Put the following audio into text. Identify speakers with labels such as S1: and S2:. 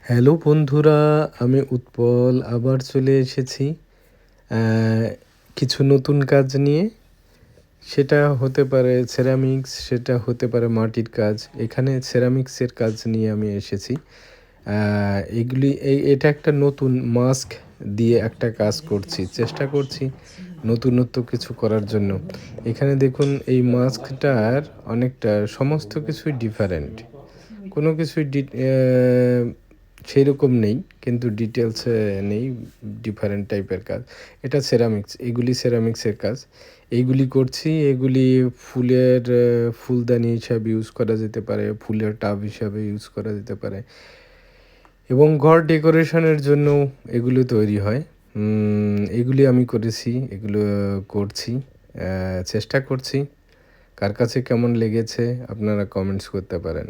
S1: Hello বন্ধুরা, আমি উৎপল আবার চলে এসেছি আ কিছু নতুন কাজ নিয়ে। সেটা হতে পারে সেরামিক্স, সেটা হতে পারে মাটির কাজ। এখানে সেরামিক্সের কাজ নিয়ে আমি এসেছি। আ এগুলি এটা একটা নতুন মাস্ক দিয়ে একটা কাজ করছি। চেষ্টা করছি নতুনত্ব কিছু করার জন্য। এখানে দেখুন এই মাস্কটার অনেকটা সমস্ত কিছুই ডিফারেন্ট। কোনো কিছুই সেইরকম নেই, কিন্তু ডিটেইলসে নেই, ডিফারেন্ট টাইপের কাজ। এটা সেরামিক্স, এগুলি সেরামিক্সের কাজ। এইগুলি করছি, এগুলি ফুলের ফুলদানি হিসাবে ইউজ করা যেতে পারে, ফুলের টাব হিসাবে ইউজ করা যেতে পারে এবং ঘর ডেকোরেশনের জন্যও এগুলো তৈরি হয়। এগুলি আমি করেছি, এগুলো করছি। চেষ্টা করছি। কার কাছে কেমন লেগেছে আপনারা কমেন্টস করতে পারেন।